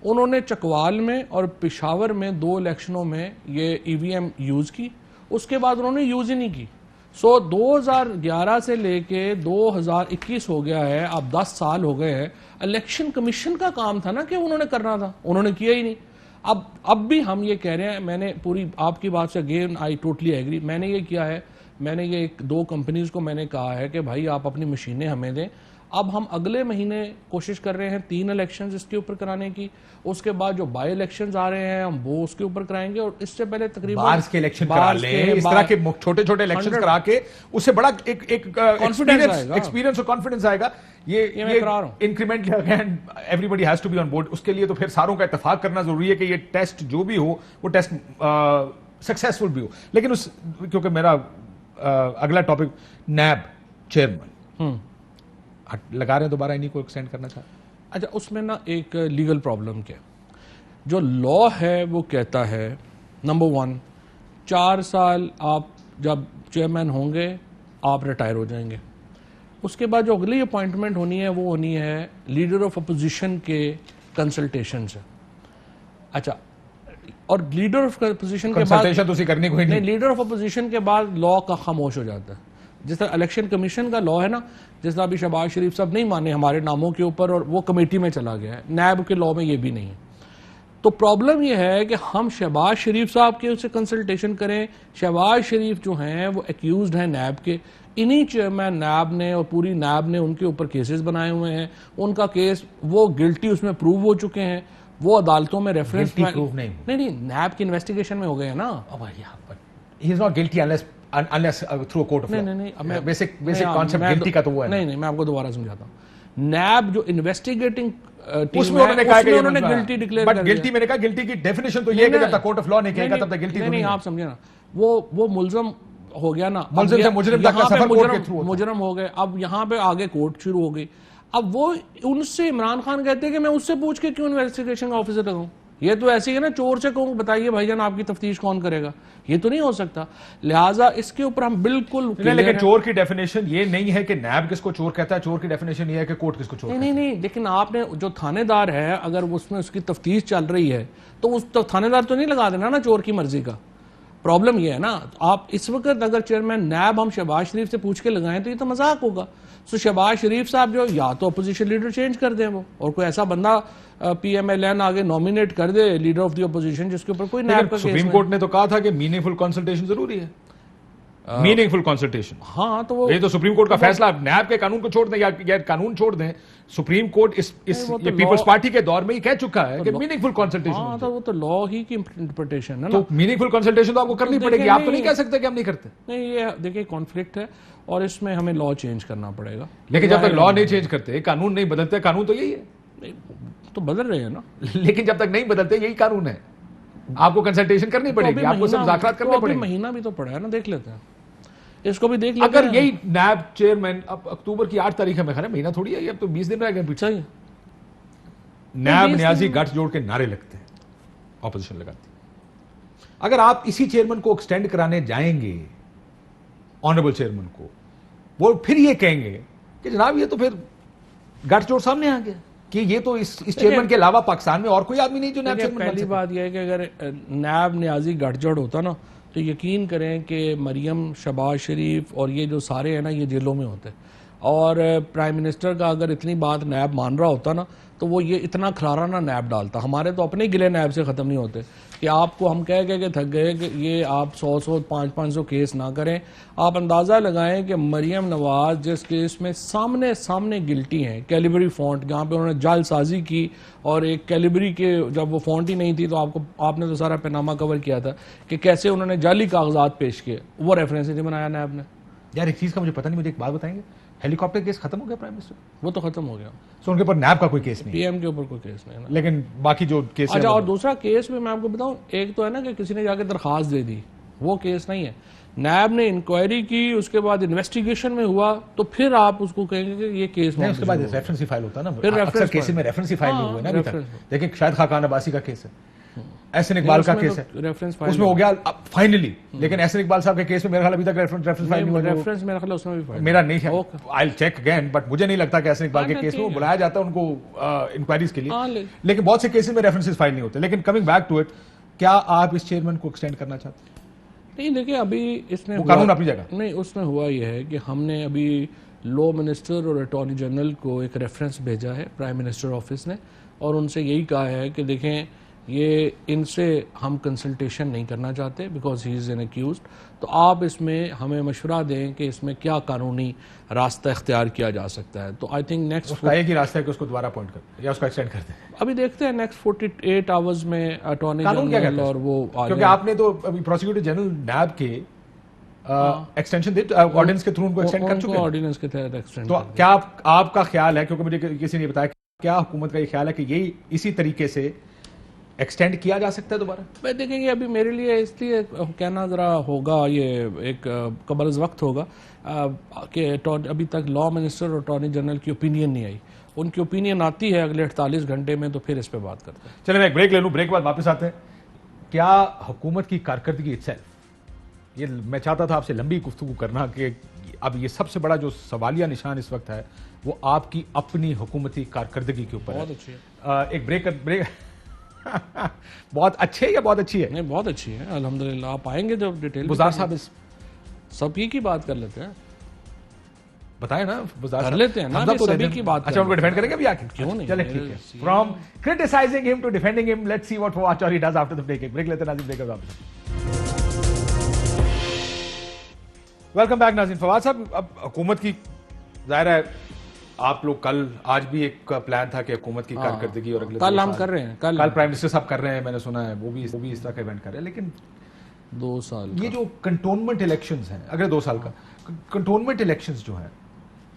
उन्होंने चकवाल में और पेशावर में 2 इलेक्शनों में ये ईवीएम यूज़ की, उसके बाद उन्होंने यूज़ ही नहीं की। 2011 से लेके 2021 हो गया है, अब 10 साल हो गए हैं। इलेक्शन कमीशन का काम था ना कि उन्होंने करना था, उन्होंने किया ही नहीं। अब भी हम ये कह रहे हैं, मैंने पूरी आपकी बात से अगेन आई टोटली एग्री, मैंने ये किया है, मैंने ये 2 कंपनीज को मैंने कहा है कि भाई आप अपनी मशीनें हमें दें। अब हम अगले महीने कोशिश कर रहे हैं 3 इलेक्शंस इसके ऊपर कराने की, उसके बाद जो बाई इलेक्शंस आ रहे हैं हम वो उसके ऊपर कराएंगे, और इससे पहले तकरीबन बार्स के इलेक्शन करा लें, इस तरह के छोटे छोटे इलेक्शन करा के उससे बड़ा एक एक्सपीरियंस और कॉन्फिडेंस आएगा। ये increment again everybody has to be on board. उसके लिए तो फिर सारों का इत्तेफाक करना जरूरी है कि ये टेस्ट जो भी हो वो टेस्ट सक्सेसफुल भी हो। लेकिन उस क्योंकि मेरा अगला टॉपिक नैब चेयरमैन लगा रहे हैं दोबारा इन्हीं को एक्सटेंड करना चाहते हैं। अच्छा, उसमें ना एक लीगल प्रॉब्लम क्या, जो लॉ है वो कहता है नंबर 1 4 साल आप जब चेयरमैन होंगे आप रिटायर हो जाएंगे, उसके बाद जो अगली अपॉइंटमेंट होनी है वो होनी है लीडर ऑफ अपोजिशन के कंसल्टेशन से। अच्छा, और लीडर ऑफ अपोजिशन के बाद तो करनी कोई नहीं, लीडर ऑफ अपोजिशन के बाद लॉ का खामोश हो जाता है। जिस तरह इलेक्शन कमीशन का लॉ है ना, जिस तरह अभी शहबाज शरीफ साहब नहीं माने हमारे नामों के ऊपर और वो कमेटी में चला गया है, नैब के लॉ में ये भी नहीं है। तो प्रॉब्लम ये है कि हम शहबाज शरीफ साहब के उससे कंसल्टेशन करें। शहबाज शरीफ जो हैं वो एक्यूज्ड हैं नैब के, इन्हीं चेयरमैन नैब ने और पूरी नैब ने उनके ऊपर केसेस बनाए हुए हैं, उनका केस वो गिल्टी उसमें प्रूव हो चुके हैं, वो अदालतों में रेफरेंस नहीं नैब की इन्वेस्टिगेशन में हो गए हैं ना। He is not guilty unless through a court of law. नहीं, basic concept guilty का तो वो है। नहीं, मैं आपको दोबारा समझाता हूँ। नैब जो इन्वेस्टिगेटिंग उसमें उन्होंने कहा कि उन्होंने गिल्टी डिक्लेयर कर दिया। बट गिल्टी मैंने कहा गिल्टी की डेफिनेशन तो ये है कि जब तक कोर्ट ऑफ लॉ नहीं कहेगा तब तक गिल्टी नहीं, आप समझे ना, वो मुल्जम हो गया ना, मुल्जिम से मुजरिम तक का सफर कोर्ट के थ्रू मुजरिम हो गए। अब यहाँ पे आगे कोर्ट शुरू हो गई। अब वो उनसे इमरान खान कहते हैं कि मैं उससे पूछ के क्यों इन्वेस्टिगेशन का ऑफिसर लगाऊं। ये तो ऐसी है ना, चोर से कहूं बताइए भाईजान आपकी तफ्तीश कौन करेगा, ये तो नहीं हो सकता। लिहाजा इसके ऊपर हम बिल्कुल लेकिन चोर की डेफिनेशन ये नहीं है कि नैब किसको चोर कहता है, चोर की डेफिनेशन ये है कि कोर्ट किसको चोर नहीं, लेकिन आपने जो थानेदार है अगर उसमें उसकी तफ्तीश चल रही है तो उस थानेदार तो नहीं लगा देना ना चोर की मर्जी का। प्रॉब्लम ये है ना, आप इस वक्त अगर चेयरमैन नैब हम शहबाज शरीफ से पूछ के लगाएं तो ये तो मजाक होगा। सो शहबाज शरीफ साहब जो या तो अपोजिशन लीडर चेंज कर दें वो, और कोई ऐसा बंदा PMLN आगे नॉमिनेट कर दे लीडर ऑफ द अपोजिशन जिसके ऊपर कोई नैब का केस। सुप्रीम कोर्ट ने तो कहा था कि मीनिंगफुल कंसल्टेशन जरूरी है, मीनिंगफुल कंसल्टेशन। हाँ, तो वो ये तो सुप्रीम कोर्ट का फैसला, नैब के कानून को छोड़ दें या कानून छोड़ दें, सुप्रीम कोर्ट इस ये पीपल्स पार्टी के दौर में ही कह चुका है कि मीनिंगफुल कंसल्टेशन। हाँ, तो वो तो लॉ ही की इंटरप्रिटेशन है ना। तो मीनिंगफुल कंसल्टेशन तो आपको करनी पड़ेगी, आप तो नहीं कह सकते कि हम नहीं करते। नहीं, ये देखिए कॉन्फ्लिक्ट है और इसमें हमें लॉ चेंज करना पड़ेगा। लेकिन जब तक लॉ नहीं चेंज करते, कानून नहीं बदलते, कानून तो यही है, तो बदल रहे हैं ना। लेकिन जब तक नहीं बदलते यही कानून है, आपको कंसल्टेशन करनी पड़ेगी, आपको सब मुज़ाकरात करने पड़ेंगे। महीना भी तो पड़ा है ना, देख लेते हैं इसको भी देख लेते अगर हैं। यही नैब चेयरमैन अब अक्टूबर की 8 तारीख है, मैं महीना थोड़ी है, अब तो 20 दिन रह गए पीछे। नैब न्याजी गठजोड़ के नारे लगते हैं, ऑपोजिशन लगाती है। अगर आप इसी चेयरमैन को एक्सटेंड कराने जाएंगे, ऑनरेबल चेयरमैन को, वो फिर ये कहेंगे कि जनाब ये तो फिर गठजोड़ सामने आ गया कि ये तो इस चेयरमैन के अलावा पाकिस्तान में और कोई आदमी नहीं जो नैब चेयरमैन। पहली बात यह है कि अगर नैब न्याजी गठजोड़ होता ना तो यकीन करें कि मरियम, शहबाज शरीफ और ये जो सारे हैं ना ये जेलों में होते, और प्राइम मिनिस्टर का अगर इतनी बात नैब मान रहा होता ना तो वो ये इतना खरारा ना नैब डालता। हमारे तो अपने गिले नैब से ख़त्म नहीं होते कि आपको हम कह के थक गए कि ये आप 100 500 केस ना करें। आप अंदाज़ा लगाएं कि मरियम नवाज जिस केस में सामने गिल्टी हैं, कैलिबरी फॉन्ट जहाँ पे उन्होंने जालसाजी की और एक कैलिबरी के जब वो फॉन्ट ही नहीं थी तो आपने तो सारा पैनामा कवर किया था कि कैसे उन्होंने जाली कागजात पेश किए, वो रेफरेंस नहीं बनाया नैब ने। यार एक चीज़ का मुझे पता नहीं, मुझे एक बात बताएंगे, हेलीकॉप्टर केस खत्म हो गया प्राइम मिनिस्टर? वो तो खत्म हो गया, तो उनके ऊपर नैब का कोई केस नहीं, PM के ऊपर कोई केस नहीं ना। लेकिन बाकी जो केस अच्छा, और दूसरा केस भी मैं आपको बताऊं, एक तो है ना कि किसी ने जाके दरखास्त दे दी, वो केस नहीं है। नैब ने इंक्वायरी की, उसके बाद इन्वेस्टिगेशन में हुआ तो फिर आप उसको कहेंगे कि ये केस नहीं, उसके बाद रेफरेंस ही फाइल होता है ना, फिर अक्सर केसेस में रेफरेंस ही फाइल नहीं हुए ना अभी तक। देखिए शायद खाकान अब्बासी का केस है, एहसन इकबाल का केस है, रेफरेंस उसमें हो गया फाइनली, लेकिन एहसन इकबाल साहब के केस में मेरे ख्याल अभी तक रेफरेंस फाइल नहीं हुआ। रेफरेंस मेरा ख्याल उसमें भी फाइल मेरा नहीं है, I will check again, but मुझे नहीं लगता कि एहसन इकबाल के केस में वो बुलाया जाता है उनको इंक्वायरीज के लिए, लेकिन बहुत से केसेस में रेफरेंसेस फाइल नहीं होते। लेकिन कमिंग बैक टू इट, क्या आप इस चेयरमैन को एक्सटेंड करना चाहते हैं? नहीं, देखिए अभी इसमें कानून अपनी जगह नहीं, उसमें हुआ यह है कि हमने अभी लॉ मिनिस्टर और अटॉर्नी जनरल को एक रेफरेंस भेजा है प्राइम मिनिस्टर ऑफिस ने, और उनसे यही कहा है कि देखें ये इनसे हम कंसल्टेशन नहीं करना चाहते because he is an accused. तो आप इसमें हमें मशवरा दें कि इसमें क्या कानूनी रास्ता इख्तियार किया जा सकता है। तो आई थिंक नेक्स्ट उसका एक ही रास्ता है कि उसको दोबारा अपॉइंट कर या उसको एक्सटेंड कर दें। अभी देखते हैं नेक्स्ट 48 आवर्स में अटॉर्नी कानून क्या जनरल कहता है और वो आ क्योंकि जाए। आपने तो अभी प्रोसिक्यूटर जनरल नैब के एक्सटेंशन दे ऑर्डिनेंस के थ्रू उनको एक्सटेंड कर चुके हैं। ऑर्डिनेंस के तहत एक्सटेंड तो क्या आपका ख्याल है, क्योंकि मुझे किसी ने बताया, क्या हुकूमत का ये ख्याल है कि यही इसी तरीके से एक्सटेंड किया जा सकता है दोबारा? मैं देखेंगे अभी मेरे लिए इसलिए कहना ज़रा होगा, ये एक कबल वक्त होगा कि अभी तक लॉ मिनिस्टर और अटॉर्नी जनरल की ओपिनियन नहीं आई। उनकी ओपिनियन आती है अगले 48 घंटे में, तो फिर इस पे बात करते हैं। चलिए मैं एक ब्रेक ले लूं, ब्रेक के बाद वापस आते हैं। क्या हुकूमत की कारकर्दगी itself, ये मैं चाहता था आपसे लंबी गुफ्तगू करना कि अब ये सबसे बड़ा जो सवालिया निशान इस वक्त है वो आपकी अपनी हुकूमती कारकर्दगी के ऊपर बहुत है। अच्छी है। एक ब्रेक बहुत अच्छे है या बहुत अच्छी है? नहीं, बहुत अच्छी है अल्हम्दुलिल्लाह। आप आएंगे जब डिटेल बुज़दार साहब इस सभी की बात कर लेते हैं, बताए ना, बुज़दार कर साहब। लेते हैं ना, हमजा अभी तो दे सभी दें। की बात अच्छा, कर उनको लेते डिफेंड करेंगे अभी आके? क्यों नहीं? चले ठीक है। From criticising him to defending him, let's see what वाचौरी does after the break. Break लेते हैं नाज़रीन, ब्रेक के बाद वापस। वेलकम बैक नाज़रीन। फवाद साहब, अब हुकूमत की जाहिर है आप लोग कल, आज भी एक प्लान था कि हुकूमत की कारकर्दगी और अगले कल 2 हम साल- कर रहे हैं, कल प्राइम मिनिस्टर साहब कर रहे हैं, मैंने सुना है, वो भी इस तरह का इवेंट कर रहे हैं। लेकिन 2 साल ये जो कंटोनमेंट इलेक्शंस हैं, अगले 2 साल का कंटोनमेंट इलेक्शंस जो हैं,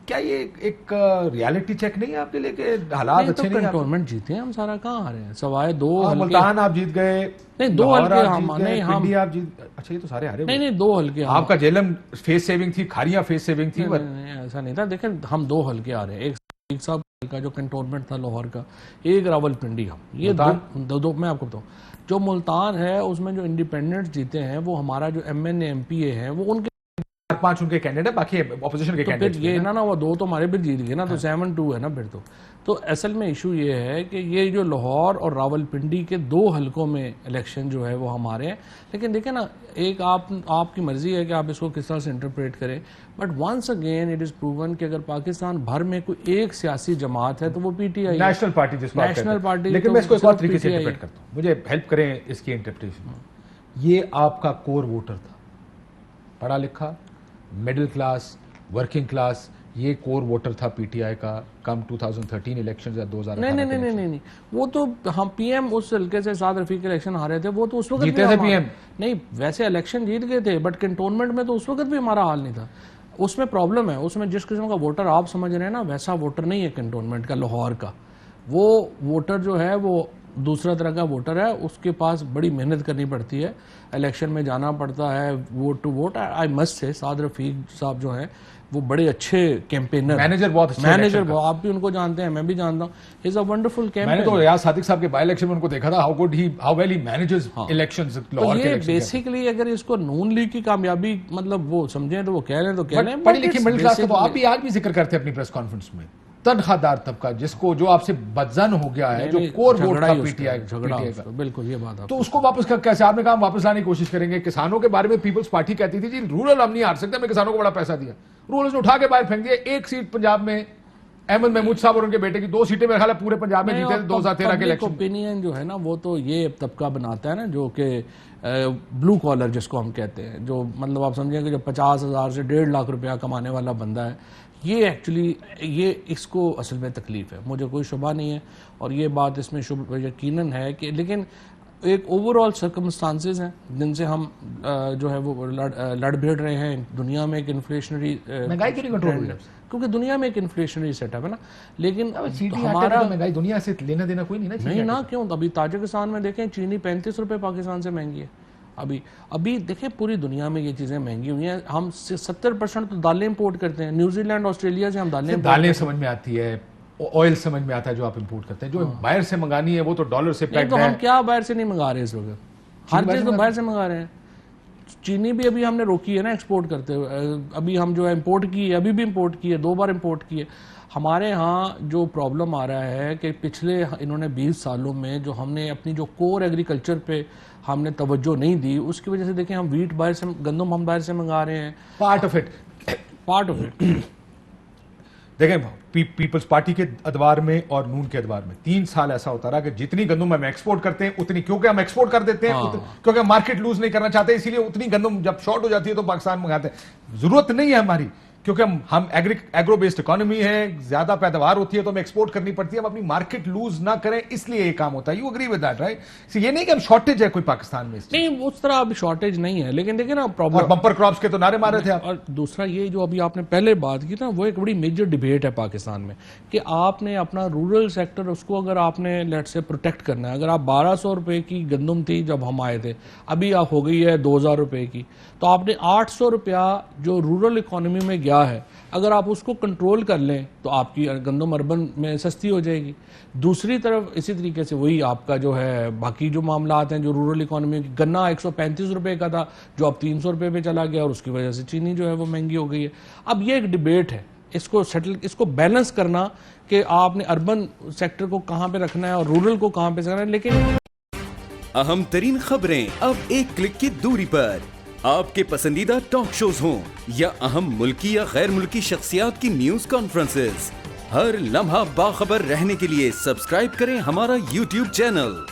क्या ये एक रियलिटी चेक नहीं है आपके लिए कि हालात नहीं, अच्छे तो नहीं हैं? कंटोनमेंट जीते हैं हम, सारा कहाँ हारे हैं, सवाए 2 हल्के। मुल्तान आप जीत गए, नहीं, 2 लाहौर हल्के आप हम जीत गए, नहीं, हम पिंडी आप जीत, अच्छा ये तो सारे हारे हुए। नहीं 2 हल्के हम, आपका जेलम फेस सेविंग थी, खारियां फेस सेविंग थी। नहीं, ऐसा नहीं था। देखें हम 2 हल्के आ रहे हैं, एक साहब का जो कंटोनमेंट था लाहौर का, एक रावलपिंडी हम, ये दो मैं आपको बताऊं, जो मुल्तान है उसमें जो इंडिपेंडेंट्स जीते हैं वो हमारा जो MNA MPA है वो उनके 4-5 उनके कैंडिडेट, बाकी ऑपोजिशन के तो फिर कैंडिडेट। ये ना वो 2 तो हमारे भी जीत गए ना, तो 7-2 है ना फिर तो असल में इशू ये है कि ये जो लाहौर और रावलपिंडी के 2 हलकों में इलेक्शन जो है वो हमारे हैं। लेकिन देखें ना, एक आपकी मर्जी है कि आप इसको किस तरह से इंटरप्रेट करें, but once again it is proven कि अगर पाकिस्तान भर में कोई एक सियासी जमात है तो वो PTI है, नेशनल पार्टी जिसको आप कहते हैं। National party. लेकिन तो मैं इसको एक और सिर्फ तरीके से PTI इंटरप्रेट करता हूं, मुझे हेल्प करें इसकी इंटरप्रिटेशन। ये आपका कोर वोटर था, पढ़ा लिखा, मिडिल क्लास, वर्किंग क्लास, ये कोर वोटर था PTI का कम 2013 इलेक्शन या 2018 नहीं, वो तो हम PM उस हल्के से साद रफीक इलेक्शन हारे थे, वो तो उस वक्त जीते भी थे हमारा- PM? नहीं, वैसे इलेक्शन जीत गए थे, बट कंटोनमेंट में तो उस वक्त भी हमारा हाल नहीं था। उसमें प्रॉब्लम है, उसमें जिस किस्म का वोटर आप समझ रहे हैं ना, वैसा वोटर नहीं है कंटोनमेंट का, लाहौर का। वो वोटर जो है वो दूसरा तरह का वोटर है, उसके पास बड़ी मेहनत करनी पड़ती है, इलेक्शन में जाना पड़ता है, vote to vote. I must say Saad Rafiq साहब जो हैं वो बड़े अच्छे कैंपेनर, मैनेजर बहुत अच्छे मैनेजर election का। आप भी उनको जानते हैं, मैं भी जानता हूँ, इज अ वंडरफुल मैंने कैंपेनर। तो रियाज सादिक साहब के बाय इलेक्शन में उनको देखा था, how well he manages elections, तो लाहौर के ये इलेक्शन। बेसिकली अगर इसको नून लीग की कामयाबी मतलब वो समझें तो वो कह लें तो कह लें, पढ़ी लिखी मिडिल क्लास का तो आप भी आज भी जिक्र करते हैं अपनी प्रेस कॉन्फ्रेंस में। तनख्वाहदार तबका जिसको, जो आपसे बदजन हो गया है, जो कोर वोट था PTI का, बिल्कुल ये बात तो उसको वापस कैसे आपने कहा वापस लाने की कोशिश करेंगे? किसानों के बारे में पीपल्स पार्टी कहती थी जी रूरल हम नहीं हार सकते, हमने किसानों को बड़ा पैसा दिया, रूरल ने उठा के बाहर फेंक दिया। एक सीट पंजाब में अहमद महमूद साहब और उनके बेटे की, 2 सीटें मेरे ख्याल है पूरे पंजाब में जीते थे 2013 के इलेक्शन। ओपिनियन जो है ना वो तो ये तबका बनाता है ना, जो कि ब्लू कॉलर जिसको हम कहते हैं, जो मतलब आप समझें कि जो 50,000 से 1.5 लाख रुपया कमाने वाला बंदा है, ये एक्चुअली ये इसको असल में तकलीफ है, मुझे कोई शुबा नहीं है, और ये बात इसमें यकीनन है कि, लेकिन एक ओवरऑल सर्कमस्टांसेस हैं जिनसे हम जो है वो लड़ भिड़ रहे हैं। दुनिया में एक इन्फ्लेशनरी महंगाई क्यों नहीं कंट्रोल हुई? क्योंकि दुनिया में एक इन्फ्लेशनरी सेटअप है ना, लेकिन हमारा हमारा महंगाई दुनिया से लेना देना कोई नहीं ना। नहीं ना, क्यों? अभी ताजिकिस्तान में देखें चीनी 35 रुपये पाकिस्तान से महंगी है। अभी देखें पूरी दुनिया में ये चीज़ें महंगी हुई हैं। हम 70% तो दालें इंपोर्ट करते हैं, न्यूजीलैंड ऑस्ट्रेलिया से हम दालें समझ में आती है, ऑयल समझ में आता है जो आप इंपोर्ट करते हैं, जो बाहर से मंगानी है वो तो डॉलर से पैक्ड तो है। हम क्या बाहर से नहीं मंगा रहे इस वक्त, हर चीज़ तो बाहर से मंगा रहे हैं। चीनी भी अभी हमने रोकी है ना एक्सपोर्ट करते हुए, अभी हम जो है इंपोर्ट की है, अभी भी इंपोर्ट की है, 2 बार इंपोर्ट की है। हमारे यहाँ जो प्रॉब्लम आ रहा है कि पिछले इन्होंने 20 सालों में जो हमने अपनी जो कोर एग्रीकल्चर पे हमने तवज्जो नहीं दी, उसकी वजह से देखें हम वीट बाहर से, गंदम हम बाहर से मंगा रहे हैं। Part of it part of it. देखें पीपल्स पार्टी के अदवार में और नून के अदवार में 3 साल ऐसा होता रहा कि जितनी गंदम हम एक्सपोर्ट करते हैं उतनी, क्योंकि हम एक्सपोर्ट कर देते हैं क्योंकि हम मार्केट लूज नहीं करना चाहते, इसीलिए उतनी गंदम जब शॉर्ट हो जाती है तो पाकिस्तान मंगाते हैं। जरूरत नहीं है हमारी, क्योंकि हम एग्रो बेस्ड इकोनॉमी है, ज्यादा पैदावार होती है तो हमें एक्सपोर्ट करनी पड़ती है, हम अपनी मार्केट लूज ना करें, इसलिए ये काम होता है। You agree with that right? ये नहीं कि हम शॉर्टेज है कोई पाकिस्तान में, नहीं उस तरह अभी शॉर्टेज नहीं है, लेकिन देखिए ना प्रॉब्लम, और बम्पर क्रॉप्स के तो नारे मारे थे आप। और दूसरा ये जो अभी आपने पहले बात की ना, वो एक बड़ी मेजर डिबेट है पाकिस्तान में कि आपने अपना रूरल सेक्टर, उसको अगर आपने लेट से प्रोटेक्ट करना है, अगर आप 1200 रुपए की गंदम थी जब हम आए थे, अभी आप हो गई है 2000 रुपए की, तो आपने 800 रुपया जो रूरल इकोनॉमी में गया है, अगर आप उसको कंट्रोल कर लें तो आपकी गंदम अर्बन में सस्ती हो जाएगी। दूसरी तरफ इसी तरीके से वही आपका जो है बाकी जो मामलात हैं जो रूरल इकोनॉमी की, गन्ना 135 रुपए का था जो अब 300 रुपए पे चला गया और उसकी वजह से चीनी जो है वो महंगी हो गई है। अब ये एक डिबेट है, इसको बैलेंस करना कि आपने अर्बन सेक्टर को कहाँ पे रखना है और रूरल को कहाँ पे रखना है। लेकिन अहम तरीन खबरें अब एक क्लिक की दूरी पर, आपके पसंदीदा टॉक शोज हों या अहम मुल्की या गैर मुल्की शख्सियात की न्यूज कॉन्फ्रेंसेस, हर लम्हा बाखबर रहने के लिए सब्सक्राइब करें हमारा YouTube चैनल।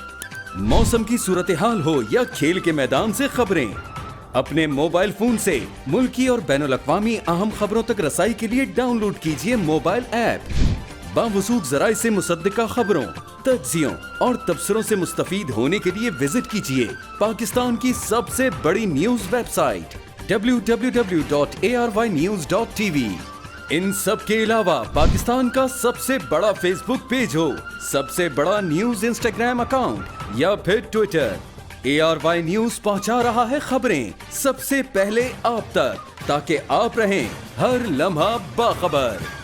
मौसम की सूरत हाल हो या खेल के मैदान से खबरें, अपने मोबाइल फोन से मुल्की और बैनुल-अक़वामी अहम खबरों तक रसाई के लिए डाउनलोड कीजिए मोबाइल ऐप। बावसूख ज़राए से मुसद्दिका खबरों, तज्ज़ियों और तबसरों से मुस्तफीद होने के लिए विजिट कीजिए पाकिस्तान की सबसे बड़ी न्यूज वेबसाइट www.arYnews.tv। इन सब के अलावा पाकिस्तान का सबसे बड़ा फेसबुक पेज हो, सबसे बड़ा न्यूज इंस्टाग्राम अकाउंट या फिर ट्विटर, ARY न्यूज पहुंचा रहा है खबरें सबसे पहले आप तक, ताकि आप रहें हर लम्हा बाखबर।